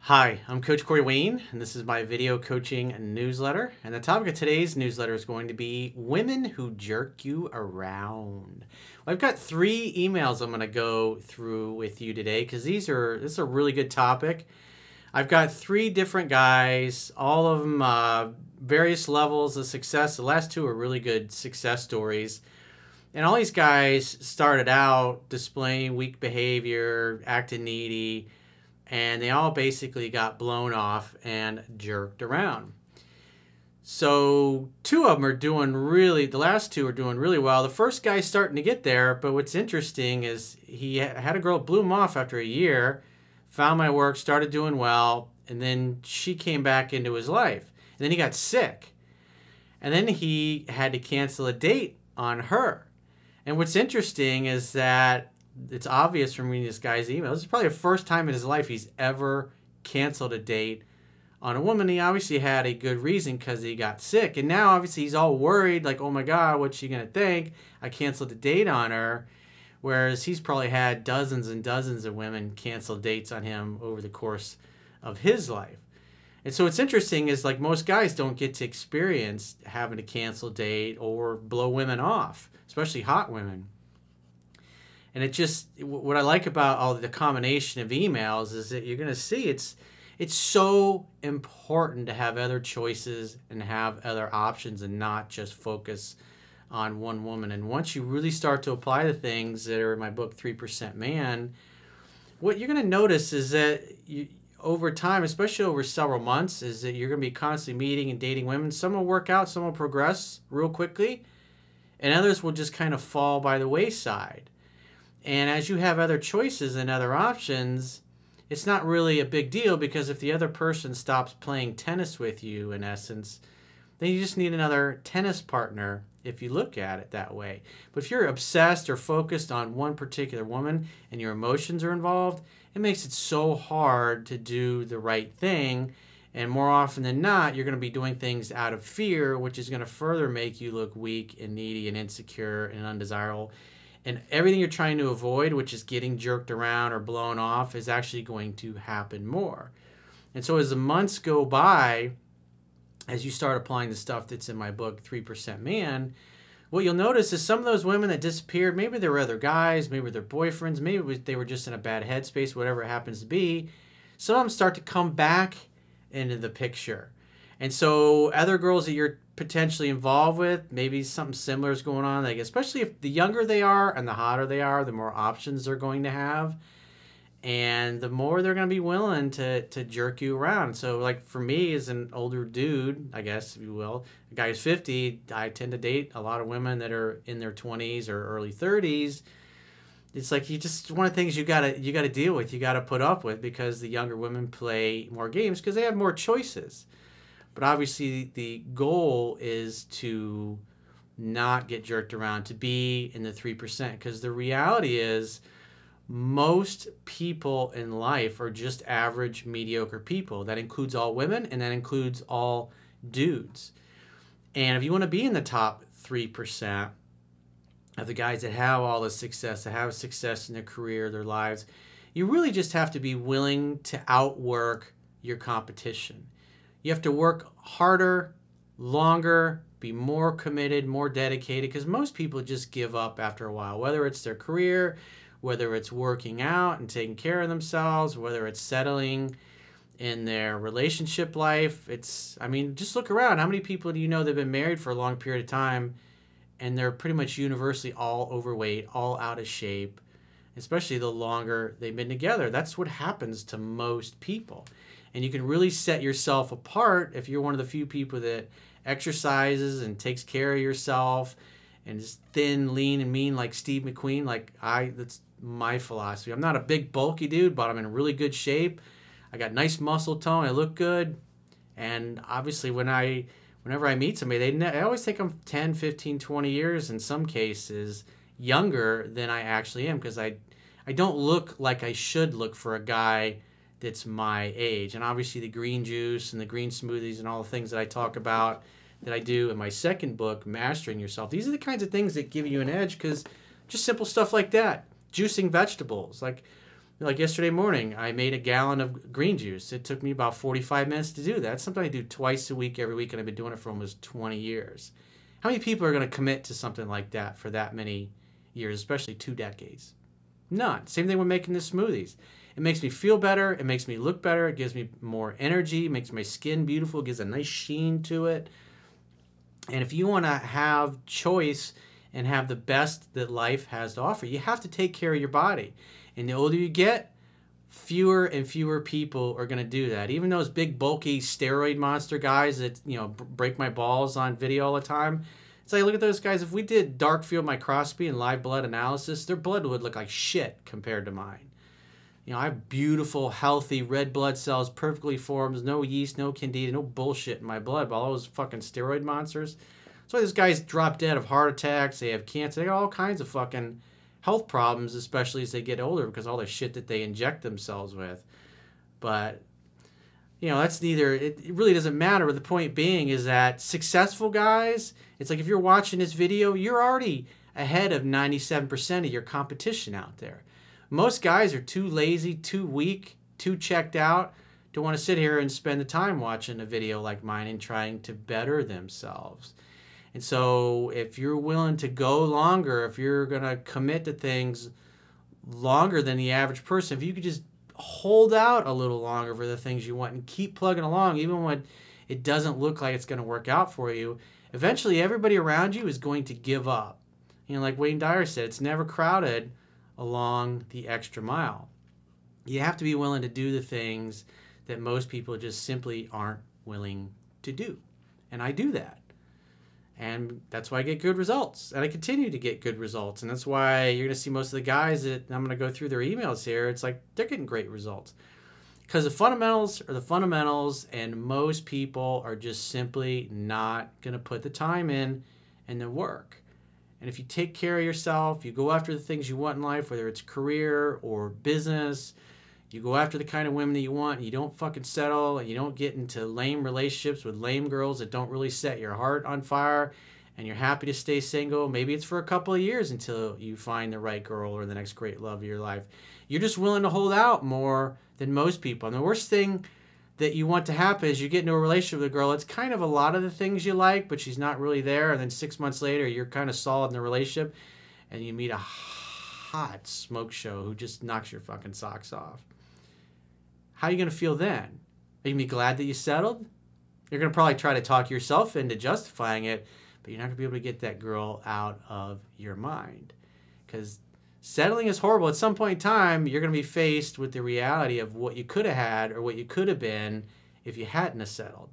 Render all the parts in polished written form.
Hi, I'm Coach Corey Wayne, and this is my video coaching newsletter. And the topic of today's newsletter is going to be women who jerk you around. Well, I've got 3 emails I'm going to go through with you today because this is a really good topic. I've got 3 different guys, all of them various levels of success. The last 2 are really good success stories. And all these guys started out displaying weak behavior, acting needy, and they all basically got blown off and jerked around. So 2 of them are doing the last 2 are doing really well. The first guy's starting to get there, but what's interesting is he had a girl blew him off after a year, found my work, started doing well, and then she came back into his life. And then he got sick. And then he had to cancel a date on her. And what's interesting is that it's obvious from reading this guy's email. This is probably the first time in his life he's ever canceled a date on a woman. He obviously had a good reason because he got sick. And now obviously he's all worried, like, oh my God, what's she going to think? I canceled a date on her. Whereas he's probably had dozens and dozens of women cancel dates on him over the course of his life. And so what's interesting is, like, most guys don't get to experience having to cancel a date or blow women off, especially hot women. And it just, what I like about all the combination of emails is that you're going to see it's so important to have other choices and have other options and not just focus on one woman. And once you really start to apply the things that are in my book, 3% Man, what you're going to notice is that over time, especially over several months, is that you're going to be constantly meeting and dating women. Some will work out, some will progress real quickly, and others will just kind of fall by the wayside. And as you have other choices and other options, it's not really a big deal, because if the other person stops playing tennis with you, in essence, then you just need another tennis partner if you look at it that way. But if you're obsessed or focused on one particular woman and your emotions are involved, it makes it so hard to do the right thing. And more often than not, you're going to be doing things out of fear, which is going to further make you look weak and needy and insecure and undesirable. And everything you're trying to avoid, which is getting jerked around or blown off, is actually going to happen more. And so as the months go by, as you start applying the stuff that's in my book, 3% Man, what you'll notice is some of those women that disappeared, maybe there were other guys, maybe they're boyfriends, maybe they were just in a bad headspace, whatever it happens to be. Some of them start to come back into the picture. And so other girls that you're potentially involved with, maybe something similar is going on. Like, especially if the younger they are and the hotter they are, the more options they're going to have. And the more they're going to be willing to jerk you around. So, like, for me as an older dude, I guess, if you will, a guy who's 50, I tend to date a lot of women that are in their 20s or early 30s. It's like, one of the things you gotta deal with, you gotta put up with, because the younger women play more games because they have more choices. But obviously the goal is to not get jerked around, to be in the 3%, because the reality is most people in life are just average, mediocre people. That includes all women, and that includes all dudes. And if you want to be in the top 3% of the guys that have all the success, that have success in their career, their lives, you really just have to be willing to outwork your competition. You have to work harder, longer, be more committed, more dedicated, because most people just give up after a while, whether it's their career, whether it's working out and taking care of themselves, whether it's settling in their relationship life. I mean, just look around. How many people do you know that have been married for a long period of time and they're pretty much universally all overweight, all out of shape, especially the longer they've been together? That's what happens to most people. And you can really set yourself apart if you're one of the few people that exercises and takes care of yourself and is thin, lean, and mean like Steve McQueen. That's my philosophy. I'm not a big, bulky dude, but I'm in really good shape. I got nice muscle tone. I look good. And obviously, whenever I meet somebody, I always think I'm 10, 15, 20 years, in some cases, younger than I actually am, because I don't look like I should look for a guy that's my age. And obviously the green juice and the green smoothies and all the things that I talk about that I do in my second book, Mastering Yourself, these are the kinds of things that give you an edge, because just simple stuff like that. Juicing vegetables. Like, Like yesterday morning, I made a gallon of green juice. It took me about 45 minutes to do that. That's something I do twice a week, every week, and I've been doing it for almost 20 years. How many people are going to commit to something like that for that many years, especially 2 decades? None. Same thing with making the smoothies. It makes me feel better. It makes me look better. It gives me more energy. It makes my skin beautiful. It gives a nice sheen to it. And if you want to have choice and have the best that life has to offer, you have to take care of your body. And the older you get, fewer and fewer people are going to do that. Even those big, bulky steroid monster guys that, break my balls on video all the time. It's like, look at those guys. If we did dark field microscopy and live blood analysis, their blood would look like shit compared to mine. I have beautiful, healthy red blood cells, perfectly formed, no yeast, no candida, no bullshit in my blood. But all those fucking steroid monsters. That's why those guys drop dead of heart attacks. They have cancer. They got all kinds of fucking health problems, especially as they get older, because all the shit that they inject themselves with. But that's neither, it really doesn't matter. But the point being is that successful guys, it's like if you're watching this video, you're already ahead of 97% of your competition out there. Most guys are too lazy, too weak, too checked out to want to sit here and spend the time watching a video like mine and trying to better themselves. And so if you're willing to go longer, if you're going to commit to things longer than the average person, if you could just hold out a little longer for the things you want and keep plugging along, even when it doesn't look like it's going to work out for you, eventually everybody around you is going to give up. Like Wayne Dyer said, it's never crowded along the extra mile. You have to be willing to do the things that most people just simply aren't willing to do. And I do that. And that's why I get good results. And I continue to get good results. And that's why you're going to see most of the guys that I'm going to go through their emails here. It's like they're getting great results. Because the fundamentals are the fundamentals, and most people are just simply not going to put the time in and the work. And if you take care of yourself, you go after the things you want in life, whether it's career or business, you go after the kind of women that you want, and you don't fucking settle, and you don't get into lame relationships with lame girls that don't really set your heart on fire, and you're happy to stay single. Maybe it's for a couple of years until you find the right girl or the next great love of your life. You're just willing to hold out more than most people. And the worst thing that you want to happen is you get into a relationship with a girl. It's kind of a lot of the things you like, but she's not really there. And then 6 months later, you're kind of solid in the relationship, and you meet a hot smoke show who just knocks your fucking socks off. How are you going to feel then? Are you going to be glad that you settled? You're going to probably try to talk yourself into justifying it, but you're not going to be able to get that girl out of your mind. Because settling is horrible. At some point in time, you're going to be faced with the reality of what you could have had or what you could have been if you hadn't have settled.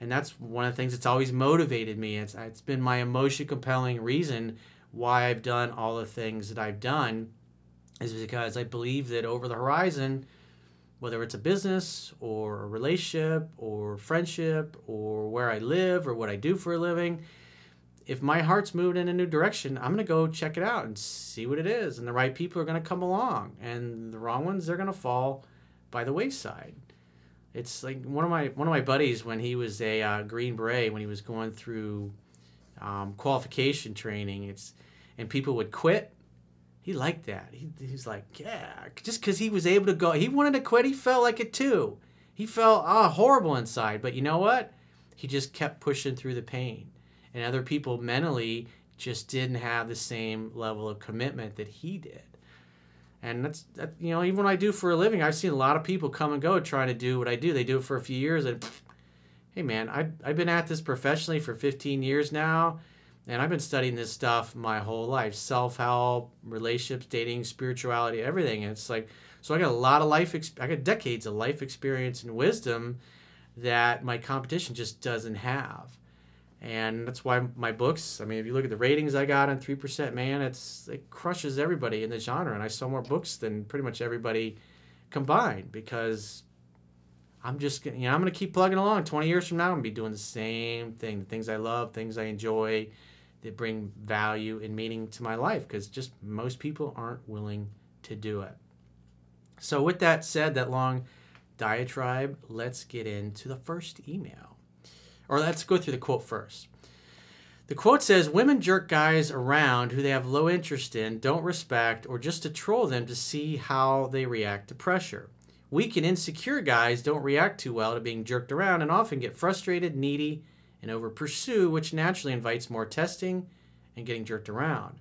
And that's one of the things that's always motivated me. It's been my emotionally compelling reason why I've done all the things that I've done, is because I believe that over the horizon, whether it's a business or a relationship or friendship or where I live or what I do for a living, if my heart's moving in a new direction, I'm going to go check it out and see what it is. And the right people are going to come along. And the wrong ones, they're going to fall by the wayside. It's like one of my buddies, when he was a Green Beret, when he was going through qualification training, and people would quit. He liked that. He's like, yeah, just because he was able to go. He wanted to quit. He felt like it too. He felt horrible inside. But you know what? He just kept pushing through the pain. And other people mentally just didn't have the same level of commitment that he did. And that's even what I do for a living, I've seen a lot of people come and go trying to do what I do. They do it for a few years, and hey man, I've been at this professionally for 15 years now, and I've been studying this stuff my whole life. Self-help, relationships, dating, spirituality, everything. And it's like, so I got a lot of I got decades of life experience and wisdom that my competition just doesn't have. And that's why my books, I mean, if you look at the ratings I got on 3% Man, it crushes everybody in the genre. And I sell more books than pretty much everybody combined, because I'm just, I'm going to keep plugging along. 20 years from now, I'm going to be doing the same thing. The things I love, things I enjoy, that bring value and meaning to my life, because just most people aren't willing to do it. So with that said, that long diatribe, let's get into the first email. Or let's go through the quote first. The quote says, women jerk guys around who they have low interest in, don't respect, or just to troll them to see how they react to pressure. Weak and insecure guys don't react too well to being jerked around and often get frustrated, needy, and over-pursue, which naturally invites more testing and getting jerked around.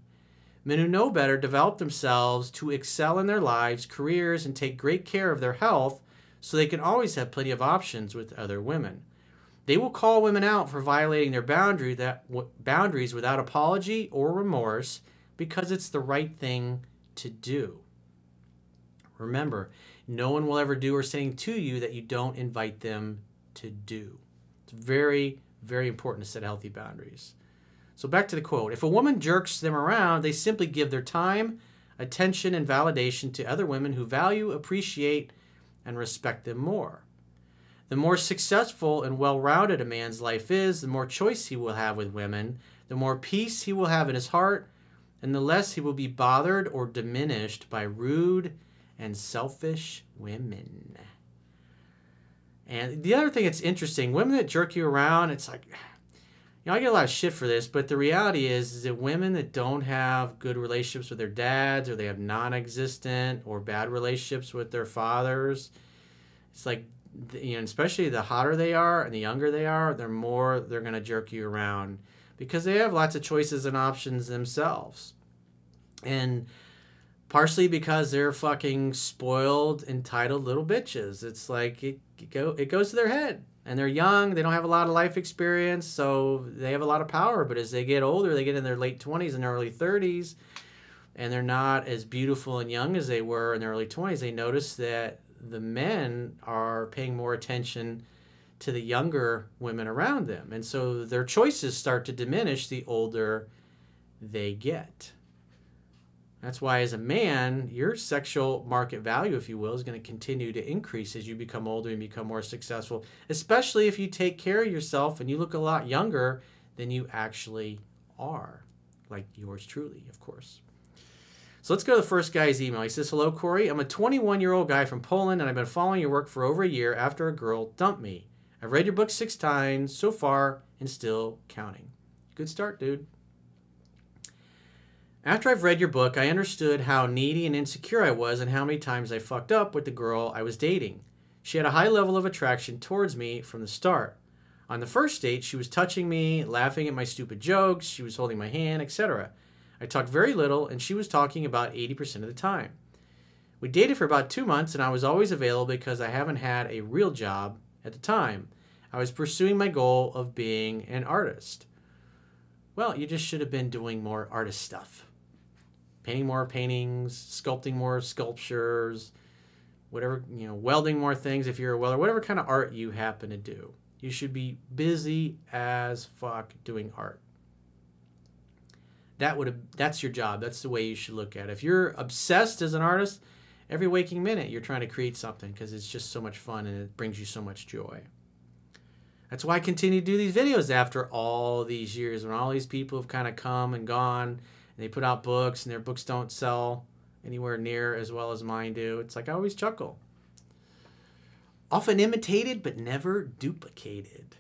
Men who know better develop themselves to excel in their lives, careers, and take great care of their health so they can always have plenty of options with other women. They will call women out for violating their boundaries without apology or remorse because it's the right thing to do. Remember, no one will ever do or say to you that you don't invite them to do. It's very, very important to set healthy boundaries. So back to the quote. If a woman jerks them around, they simply give their time, attention, and validation to other women who value, appreciate, and respect them more. The more successful and well-rounded a man's life is, the more choice he will have with women, the more peace he will have in his heart, and the less he will be bothered or diminished by rude and selfish women. And the other thing that's interesting, women that jerk you around, it's like, I get a lot of shit for this, but the reality is that women that don't have good relationships with their dads, or they have non-existent or bad relationships with their fathers, it's like, especially the hotter they are and the younger they are, they're going to jerk you around because they have lots of choices and options themselves. And partially because they're fucking spoiled, entitled little bitches. It's like it goes to their head. And they're young, they don't have a lot of life experience, so they have a lot of power. But as they get older, they get in their late 20s and early 30s, and they're not as beautiful and young as they were in their early 20s, they notice that the men are paying more attention to the younger women around them. And so their choices start to diminish the older they get. That's why as a man, your sexual market value, if you will, is going to continue to increase as you become older and become more successful, especially if you take care of yourself and you look a lot younger than you actually are, like yours truly, of course. So let's go to the first guy's email. He says, hello, Corey. I'm a 21-year-old guy from Poland, and I've been following your work for over a year after a girl dumped me. I've read your book 6 times so far and still counting. Good start, dude. After I've read your book, I understood how needy and insecure I was and how many times I fucked up with the girl I was dating. She had a high level of attraction towards me from the start. On the first date, she was touching me, laughing at my stupid jokes, she was holding my hand, etc. I talked very little, and she was talking about 80% of the time. We dated for about 2 months, and I was always available because I haven't had a real job at the time. I was pursuing my goal of being an artist. Well, you just should have been doing more artist stuff. Painting more paintings, sculpting more sculptures, whatever, welding more things if you're a welder, whatever kind of art you happen to do. You should be busy as fuck doing art. That's your job. That's the way you should look at it. If you're obsessed as an artist, every waking minute you're trying to create something because it's just so much fun and it brings you so much joy. That's why I continue to do these videos after all these years, when all these people have kind of come and gone, and they put out books and their books don't sell anywhere near as well as mine do. It's like I always chuckle. Often imitated but never duplicated.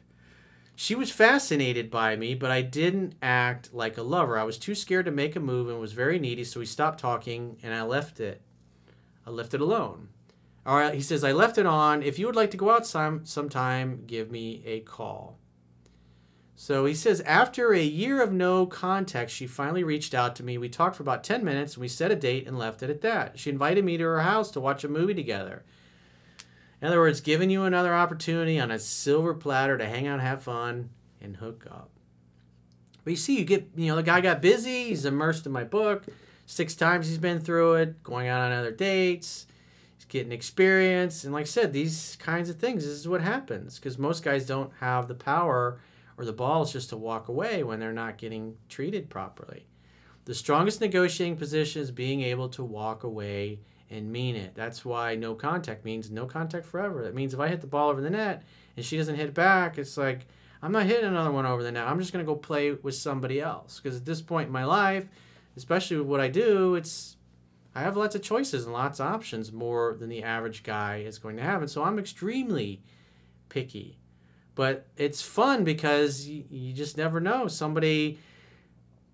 She was fascinated by me, but I didn't act like a lover. I was too scared to make a move and was very needy, so we stopped talking and I left it. I left it alone. All right, he says, I left it on. If you would like to go out sometime, give me a call. So he says, after a year of no contact, she finally reached out to me. We talked for about 10 minutes, and we set a date and left it at that. She invited me to her house to watch a movie together. In other words, giving you another opportunity on a silver platter to hang out, have fun, and hook up. But you see, the guy got busy. He's immersed in my book. 6 times he's been through it, going out on other dates. He's getting experience. And like I said, these kinds of things, this is what happens. Because most guys don't have the power or the balls just to walk away when they're not getting treated properly. The strongest negotiating position is being able to walk away and mean it. That's why no contact means no contact forever. That means if I hit the ball over the net and she doesn't hit it back, it's like, I'm not hitting another one over the net. I'm just going to go play with somebody else. Because at this point in my life, especially with what I do, I have lots of choices and lots of options, more than the average guy is going to have. And so I'm extremely picky. But it's fun because you just never know. Somebody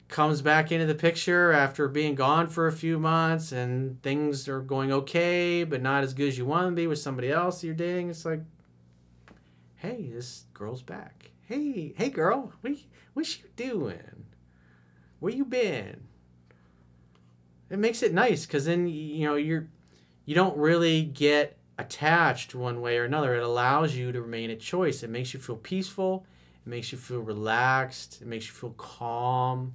comes back into the picture after being gone for a few months and things are going okay, but not as good as you want to be with somebody else you're dating. It's like, hey, this girl's back. Hey girl, what you doing? Where you been? It makes it nice because then, you don't really get attached one way or another. It allows you to remain at choice. It makes you feel peaceful. It makes you feel relaxed. It makes you feel calm.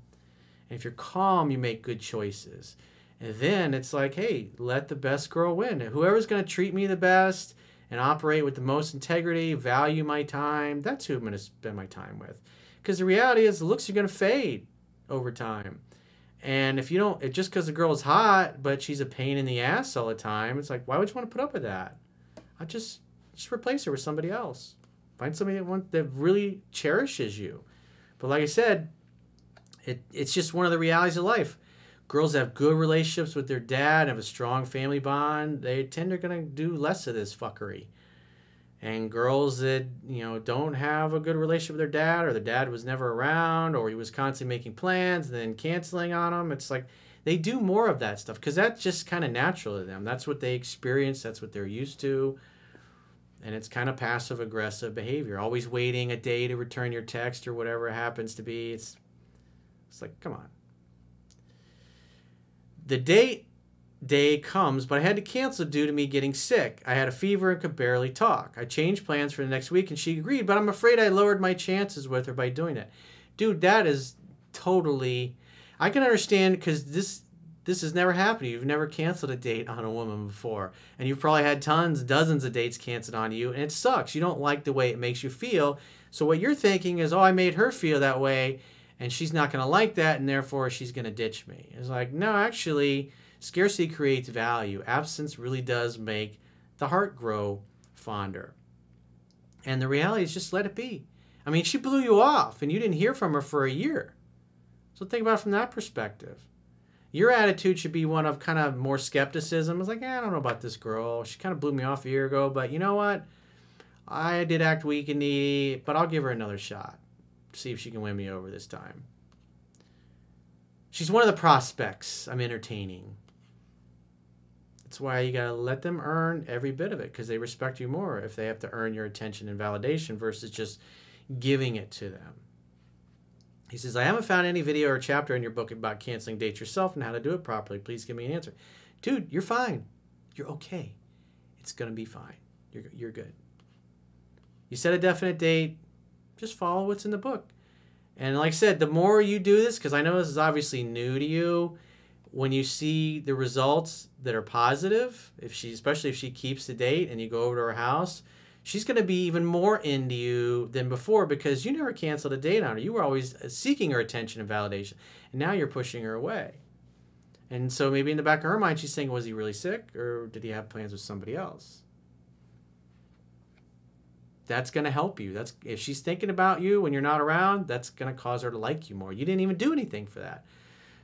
And if you're calm, you make good choices. And then it's like, hey, let the best girl win. Whoever's going to treat me the best and operate with the most integrity, value my time, that's who I'm going to spend my time with. Because the reality is the looks are going to fade over time. And if you don't, just because the girl is hot, but she's a pain in the ass all the time, it's like, why would you want to put up with that? I'll just replace her with somebody else. Find somebody that really cherishes you. But like I said, it's just one of the realities of life. Girls have good relationships with their dad, have a strong family bond. They tend to going to do less of this fuckery. And girls that, don't have a good relationship with their dad, or their dad was never around, or he was constantly making plans and then canceling on them, it's like they do more of that stuff because that's just kind of natural to them. That's what they experience. That's what they're used to. And it's kind of passive-aggressive behavior. Always waiting a day to return your text or whatever it happens to be. It's like, come on. The day comes, but I had to cancel due to me getting sick. I had a fever and could barely talk. I changed plans for the next week, and she agreed, but I'm afraid I lowered my chances with her by doing it. Dude, that is totally... I can understand because this has never happened. You've never canceled a date on a woman before, and you've probably had dozens of dates canceled on you, and it sucks. You don't like the way it makes you feel, so what you're thinking is, oh, I made her feel that way, and she's not going to like that, and therefore she's going to ditch me. It's like, no, actually, scarcity creates value. Absence really does make the heart grow fonder. And the reality is just let it be. I mean, she blew you off, and you didn't hear from her for a year. So think about it from that perspective. Your attitude should be one of kind of more skepticism. It's like, I don't know about this girl. She kind of blew me off a year ago, but you know what? I did act weak and needy, but I'll give her another shot. See if she can win me over this time. She's one of the prospects I'm entertaining. That's why you got to let them earn every bit of it, because they respect you more if they have to earn your attention and validation versus just giving it to them. He says, I haven't found any video or chapter in your book about canceling dates yourself and how to do it properly. Please give me an answer. Dude, you're fine. You're okay. It's going to be fine. You're good. You set a definite date. Just follow what's in the book. And like I said, the more you do this, because I know this is obviously new to you, when you see the results that are positive, especially if she keeps the date and you go over to her house, she's going to be even more into you than before because you never canceled a date on her. You were always seeking her attention and validation. And now you're pushing her away. And so maybe in the back of her mind, she's thinking, was he really sick or did he have plans with somebody else? That's going to help you. If she's thinking about you when you're not around, that's going to cause her to like you more. You didn't even do anything for that.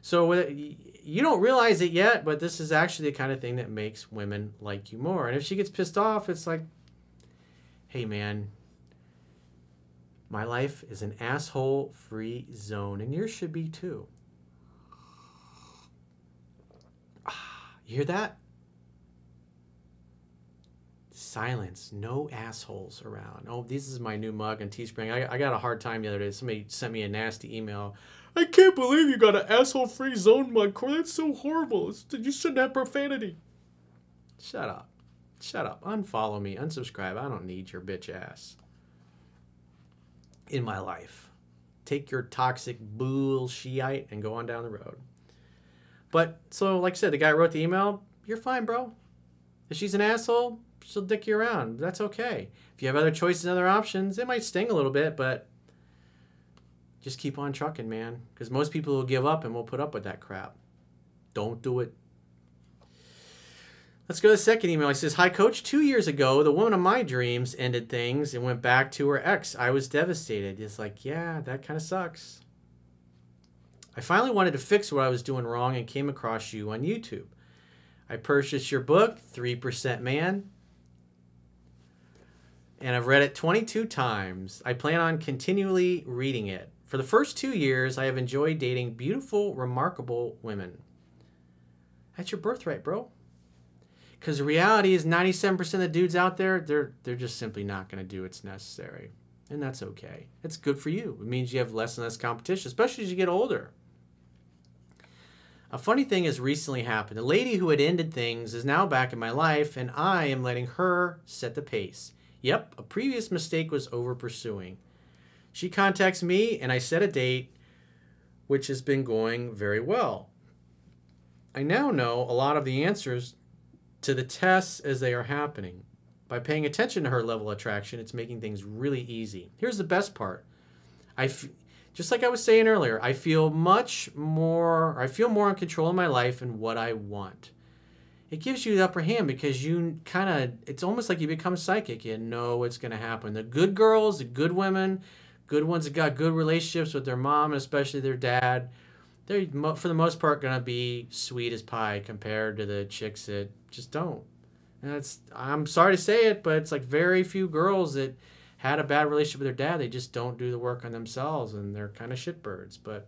So you don't realize it yet, but this is actually the kind of thing that makes women like you more. And if she gets pissed off, it's like, hey, man, my life is an asshole-free zone, and yours should be too. You hear that? Silence. No assholes around. Oh, this is my new mug on Teespring. I got a hard time the other day. Somebody sent me a nasty email. I can't believe you got an asshole-free zone mug, Corey. That's so horrible. You shouldn't have profanity. Shut up. Shut up. Unfollow me. Unsubscribe. I don't need your bitch ass in my life. Take your toxic bullshit and go on down the road. But, so, like I said, the guy wrote the email. You're fine, bro. If she's an asshole, she'll dick you around. That's okay. If you have other choices and other options, it might sting a little bit, but just keep on trucking, man. Because most people will give up and will put up with that crap. Don't do it. Let's go to the second email. He says, hi, Coach. 2 years ago, the woman of my dreams ended things and went back to her ex. I was devastated. It's like, yeah, that kind of sucks. I finally wanted to fix what I was doing wrong and came across you on YouTube. I purchased your book, 3% Man. and I've read it 22 times. I plan on continually reading it. For the first 2 years, I have enjoyed dating beautiful, remarkable women. That's your birthright, bro. Because the reality is 97% of the dudes out there, they're just simply not going to do what's necessary. And that's okay. It's good for you. It means you have less and less competition, especially as you get older. A funny thing has recently happened. The lady who had ended things is now back in my life, and I am letting her set the pace. Yep, a previous mistake was over-pursuing. She contacts me, and I set a date, which has been going very well. I now know a lot of the answers to the tests as they are happening. By paying attention to her level of attraction, it's making things really easy. Here's the best part. Just like I was saying earlier, I feel more in control of my life and what I want. It gives you the upper hand because it's almost like you become psychic. You know what's going to happen. The good girls, the good women, good ones that got good relationships with their mom, and especially their dad, they're, for the most part, going to be sweet as pie compared to the chicks that just don't. And I'm sorry to say it, but it's like very few girls that had a bad relationship with their dad. They just don't do the work on themselves, and they're kind of shitbirds. But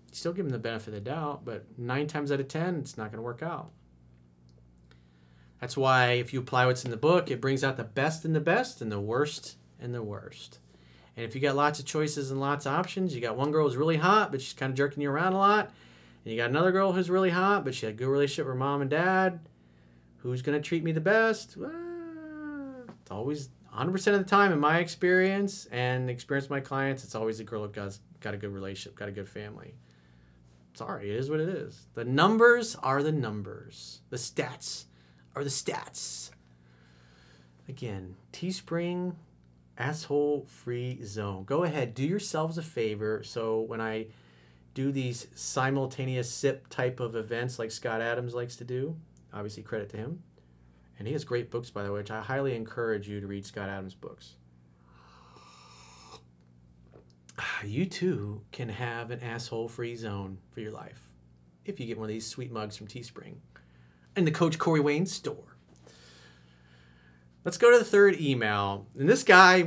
you still give them the benefit of the doubt, but 9 times out of 10, it's not going to work out. That's why if you apply what's in the book, it brings out the best in the best and the worst in the worst. And if you got lots of choices and lots of options, you got one girl who's really hot, but she's kind of jerking you around a lot. And you got another girl who's really hot, but she had a good relationship with her mom and dad. Who's going to treat me the best? Well, it's always 100% of the time, in my experience and the experience of my clients, it's always the girl who got a good relationship, got a good family. Sorry, it is what it is. The numbers are the numbers. The stats are the stats. Again, Teespring, asshole-free zone. Go ahead, do yourselves a favor. So when I do these simultaneous sip type of events like Scott Adams likes to do, obviously credit to him. And he has great books, by the way, which I highly encourage you to read Scott Adams' books. You too can have an asshole-free zone for your life if you get one of these sweet mugs from Teespring and the Coach Corey Wayne store. Let's go to the third email. And this guy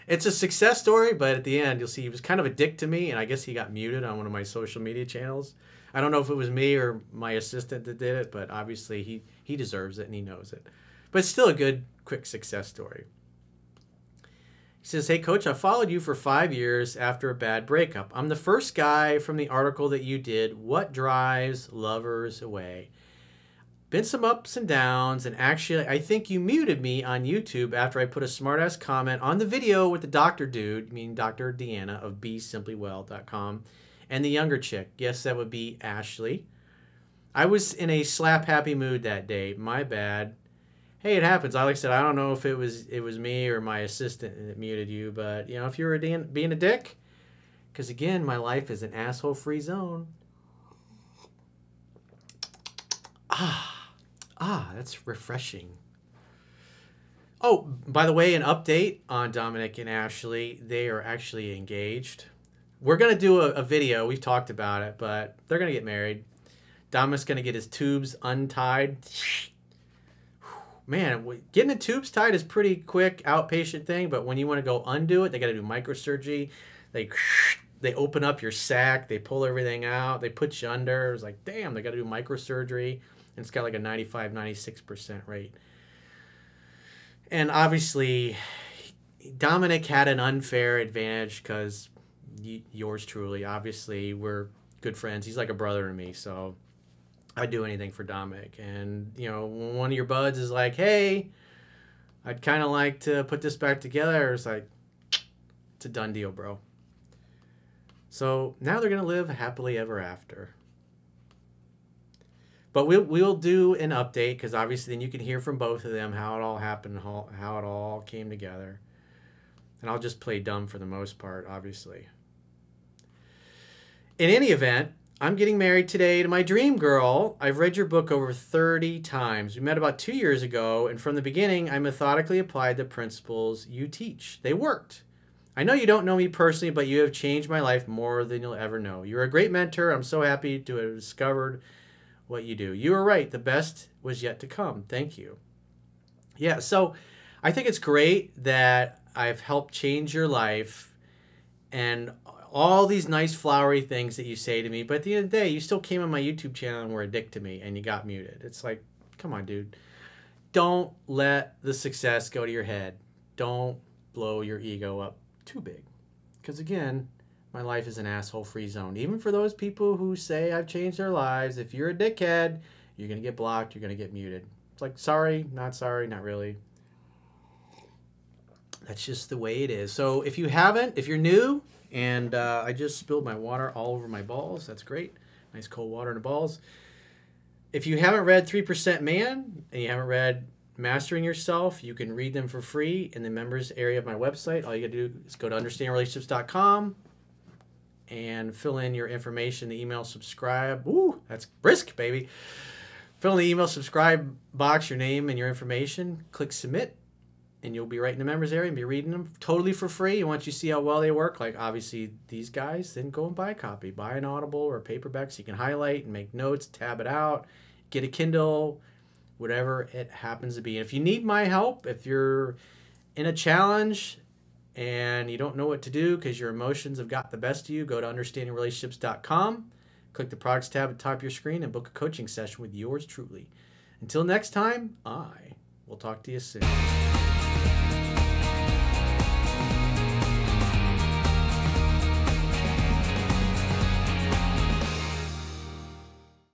it's a success story, but at the end, you'll see he was kind of a dick to me, and I guess he got muted on one of my social media channels. I don't know if it was me or my assistant that did it, but obviously he deserves it and he knows it. But it's still a good, quick success story. He says, hey, Coach, I followed you for 5 years after a bad breakup. I'm the first guy from the article that you did, What Drives Lovers Away. Been some ups and downs, and actually, I think you muted me on YouTube after I put a smartass comment on the video with the doctor dude, meaning Dr. Deanna of BeSimplyWell.com. And the younger chick. Yes, that would be Ashley. I was in a slap-happy mood that day. My bad. Hey, it happens. Like I said, I don't know if it was me or my assistant that muted you, but, you know, if you were being a dick, because, again, my life is an asshole-free zone. That's refreshing. Oh, by the way, an update on Dominic and Ashley. They are actually engaged. We're going to do a video. We've talked about it, but they're going to get married. Dominic's going to get his tubes untied. Man, getting the tubes tied is pretty quick, outpatient thing, but when you want to go undo it, they got to do microsurgery. They open up your sac. They pull everything out. They put you under. It's like, damn, they got to do microsurgery. And it's got like a 95, 96% rate. And obviously, Dominic had an unfair advantage because yours truly, obviously, we're good friends. He's like a brother to me, so I'd do anything for Dominic. And, you know, when one of your buds is like, hey, I'd kind of like to put this back together, it's like, it's a done deal, bro. So now they're going to live happily ever after. But we'll do an update because obviously then you can hear from both of them how it all happened, how it all came together. And I'll just play dumb for the most part, obviously. In any event, I'm getting married today to my dream girl. I've read your book over 30 times. We met about 2 years ago, and from the beginning, I methodically applied the principles you teach. They worked. I know you don't know me personally, but you have changed my life more than you'll ever know. You're a great mentor. I'm so happy to have discovered what you do. You were right. The best was yet to come. Thank you. Yeah, so I think it's great that I've helped change your life and all these nice flowery things that you say to me. But at the end of the day, you still came on my YouTube channel and were a dick to me and you got muted. It's like, come on, dude. Don't let the success go to your head. Don't blow your ego up too big. Because again, my life is an asshole-free zone. Even for those people who say I've changed their lives, if you're a dickhead, you're going to get blocked, you're going to get muted. It's like, sorry, not really. That's just the way it is. So if you haven't, if you're new, and I just spilled my water all over my balls. That's great. Nice cold water in the balls. If you haven't read 3% Man and you haven't read Mastering Yourself, you can read them for free in the members area of my website. All you got to do is go to understandingrelationships.com and fill in your information, the email subscribe. Ooh, that's brisk, baby. Fill in the email subscribe box, your name and your information. Click submit, and you'll be right in the members area and be reading them totally for free. And once you see how well they work, like obviously these guys, then go and buy a copy. Buy an Audible or a paperback so you can highlight and make notes, tab it out, get a Kindle, whatever it happens to be. And if you need my help, if you're in a challenge and you don't know what to do because your emotions have got the best of you, go to understandingrelationships.com, click the products tab at the top of your screen, and book a coaching session with yours truly. Until next time, I will talk to you soon.